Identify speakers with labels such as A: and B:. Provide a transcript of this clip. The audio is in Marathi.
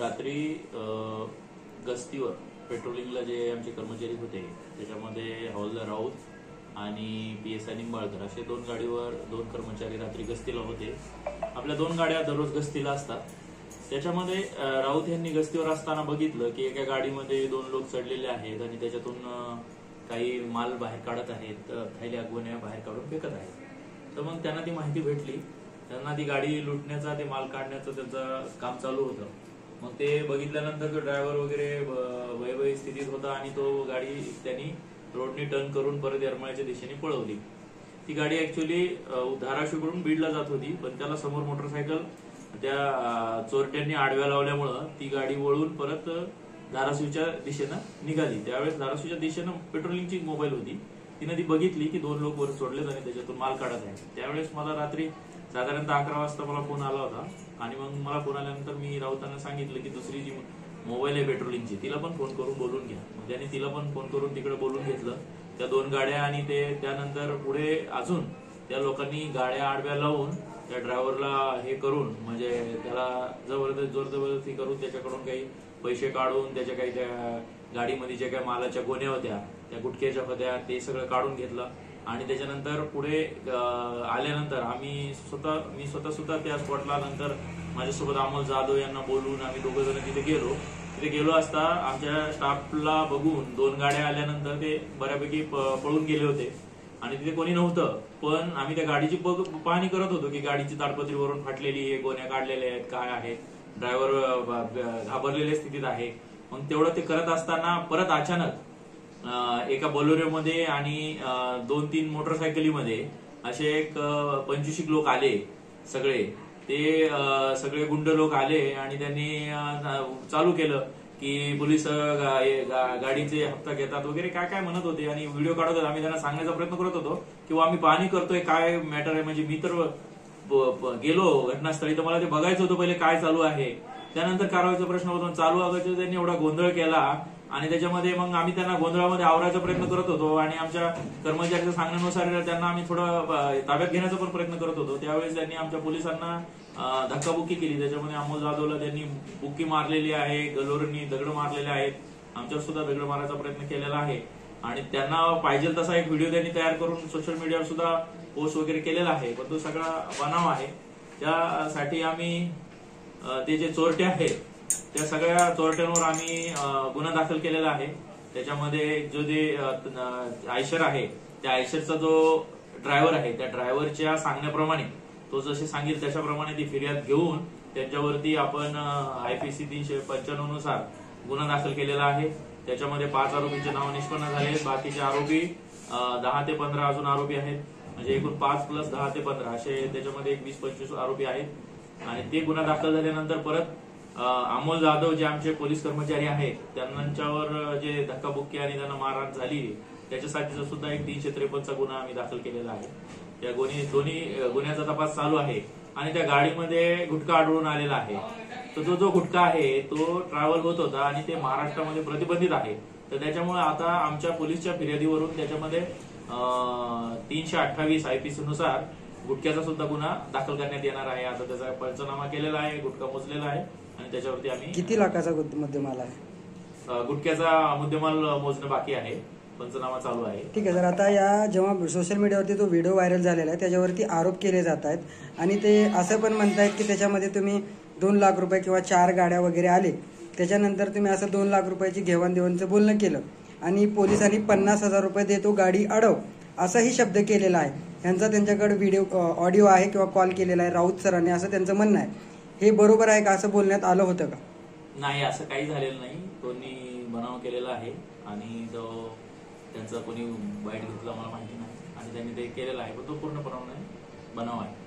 A: रात्री गस्तीवर पेट्रोलिंगला जे आमचे कर्मचारी होते त्याच्यामध्ये हवालदार राऊत आणि PSI निंबाळकर असे गाडीवर दोन कर्मचारी रात्री गस्तीला होते। आपल्या दोन गाड्या दररोज गस्तीला असतात। त्याच्यामध्ये राऊत यांनी गस्तीवर असताना बघितलं की एका गाडीमध्ये दोन लोक चढलेले आहेत आणि त्याच्यातून काही माल बाहेर काढत आहेत, थैल्या गोण्या बाहेर काढून फेकत आहेत। तर मग त्यांना ती माहिती भेटली, त्यांना ती गाडी लुटण्याचा ते माल काढण्याचं त्यांचं काम चालू होतं। मग ते बघितल्यानंतर तो ड्रायव्हर वगैरे वैभवी स्थितीत होता आणि तो गाडी त्यांनी रोडनी टर्न करून परत येरमाळ्याच्या दिशेने पळवली। ती गाडी ऍक्च्युअली धाराशिवकडून बीडला जात होती, पण त्याला समोर मोटरसायकल त्या चोरट्यांनी आडव्या लावल्यामुळं ती गाडी वळून परत धाराशिवच्या दिशेनं निघाली। त्यावेळेस धाराशिवच्या दिशेनं पेट्रोलिंगची मोबाईल होती, तिने ती बघितली की दोन लोक वर सोडलेत आणि त्याच्यातून माल काढत आहेत। त्यावेळेस मला रात्री साधारणतः 11 वाजता मला फोन आला होता आणि मग मला फोन आल्यानंतर मी राऊतांना सांगितलं की दुसरी जी मोबाईल आहे पेट्रोलिंगची तिला पण फोन करून बोलून घ्या। मग त्याने तिला पण फोन करून तिकडे बोलून घेतलं, त्या दोन गाड्या, आणि ते त्यानंतर पुढे अजून त्या लोकांनी गाड्या आडव्या लावून त्या ड्रायव्हरला हे करून म्हणजे त्याला जबरदस्ती करून त्याच्याकडून काही पैसे काढून त्याच्या काही त्या गाडीमध्ये ज्या काही मालाच्या गोण्या होत्या त्या गुटख्याच्या होत्या ते सगळं काढून घेतलं। आणि त्याच्यानंतर पुढे आल्यानंतर मी स्वतः सुद्धा त्या स्पॉटला नंतर माझ्यासोबत अमोल जाधव यांना बोलून आम्ही दोघं जण तिथे गेलो असता आमच्या स्टाफला बघून दोन गाड्या आल्यानंतर ते बऱ्यापैकी पळून गेले होते आणि तिथे कोणी नव्हतं। पण आम्ही त्या गाडीची पाहणी करत होतो की गाडीची ताडपत्रीवरून फाटलेली आहे, गोण्या काढलेल्या आहेत, काय आहेत, ड्रायव्हर घाबरलेल्या स्थितीत आहे। मग तेवढं ते करत असताना परत अचानक एका बोलेरोमध्ये आणि 2-3 मोटरसायकलीमध्ये असे एक 25 लोक आले। ते सगळे गुंड लोक आले आणि त्यांनी चालू केलं की पोलीस गाडीचे हप्ता घेतात वगैरे काय काय म्हणत होते आणि व्हिडिओ काढत होते। आम्ही त्यांना सांगण्याचा प्रयत्न करत होतो किंवा आम्ही पाहणी करतोय काय मॅटर आहे, म्हणजे मी तर गेलो घटनास्थळी तर मला ते बघायचं होतं पहिले काय चालू आहे, त्यानंतर कारवाईचा प्रश्न होतो। चालू अगोदर त्यांनी एवढा गोंधळ केला आणि त्याच्यामध्ये मग आम्ही त्यांना गोंधळामध्ये आवरायचा प्रयत्न करत होतो आणि आमच्या कर्मचाऱ्याच्या सांगण्यानुसार त्यांना आम्ही थोडं ताब्यात घेण्याचा पण प्रयत्न करत होतो। त्यावेळेस त्यांनी आमच्या पोलिसांना धक्काबुक्की केली, त्याच्यामध्ये अमोल जाधवला त्यांनी बुक्की मारलेली आहे, गलोरींनी दगड मारलेले आहेत, आमच्यावर सुद्धा दगड मारायचा प्रयत्न केलेला आहे आणि त्यांना पाहिजे तसा एक व्हिडिओ त्यांनी तयार करून सोशल मीडियावर सुद्धा पोस्ट वगैरे केलेला आहे, पण तो सगळा बनाव आहे। त्यासाठी आम्ही ते जे चोरटे आहेत त्या सगळ्या चोरट्यांवर आम्ही गुन्हा दाखल केलेला आहे। त्याच्यामध्ये जो जे आयशर आहे त्या आयशरचा जो ड्रायव्हर आहे त्या ड्रायव्हरच्या सांगण्याप्रमाणे तो जसे सांगेल त्याच्याप्रमाणे ती फिर्याद घेऊन त्यांच्यावरती आपण IPC 395 नुसार गुन्हा दाखल केलेला आहे। त्याच्यामध्ये 5 आरोपींचे नाव निष्पन्न झाले, बाकीचे आरोपी 10 ते 15 अजून आरोपी आहेत, म्हणजे एकूण 5 + 10 ते 15 असे त्याच्यामध्ये 20-25 आरोपी आहेत। आणि ते गुन्हा दाखल झाल्यानंतर परत अमोल जाधव जे आमचे पोलीस कर्मचारी आहेत त्यांच्यावर जे धक्काबुक्की आणि त्यांना मारहाण झाली त्याच्यासाठीचा सुद्धा एक 353 गुन्हा आम्ही दाखल केलेला आहे। त्या दोन्ही गुन्ह्याचा तपास चालू आहे आणि त्या गाडीमध्ये गुटखा आढळून आलेला आहे। तर जो गुटखा आहे तो ट्रॅव्हल होत होता आणि ते महाराष्ट्रामध्ये प्रतिबंधित आहे। तर त्याच्यामुळे आता आमच्या पोलीसच्या फिर्यादीवरून त्याच्यामध्ये 328 IPC नुसार गुटख्याचा सुद्धा गुन्हा दाखल करण्यात येणार आहे। आता त्याचा पंचनामा केलेला आहे, गुटखा मोजलेला आहे आणि त्याच्यावरती आम्ही
B: किती लाखाचा मुद्देमाल आहे?
A: गुटख्याचा मुद्देमाल मोजणं बाकी आहे, पंचनामा चालू आहे।
B: ठीक आहे सर, आता जेव्हा सोशल मीडियावरती तो व्हिडिओ व्हायरल झालेला आहे त्याच्यावरती आरोप केले जात आहेत आणि ते असं पण म्हणतायत की त्याच्यामध्ये तुम्ही 2 लाख रुपये किंवा 4 गाड्या वगैरे आले, त्याच्यानंतर तुम्ही असं 2 लाख रुपयाची घेवाणदेवाणचं बोलणं केलं आणि पोलिसांनी 50,000 रुपये देतो गाडी अडव असाही शब्द केलेला आहे। त्यांच्याकडे व्हिडिओ ऑडिओ आहे किंवा कॉल केलेला आहे राऊत सरांनी, असं त्यांचं म्हणणं आहे। हे बरोबर आहे का? असं बोलण्यात आलं होतं का?
A: नाही, असं काही झालेलं नाही, कोणी बनाव केलेला आहे आणि तो त्यांचा कोणी बाईट घेतला मला माहिती नाही आणि त्यांनी ते केलेलं आहे, पण तो पूर्णपणे बनाव आहे।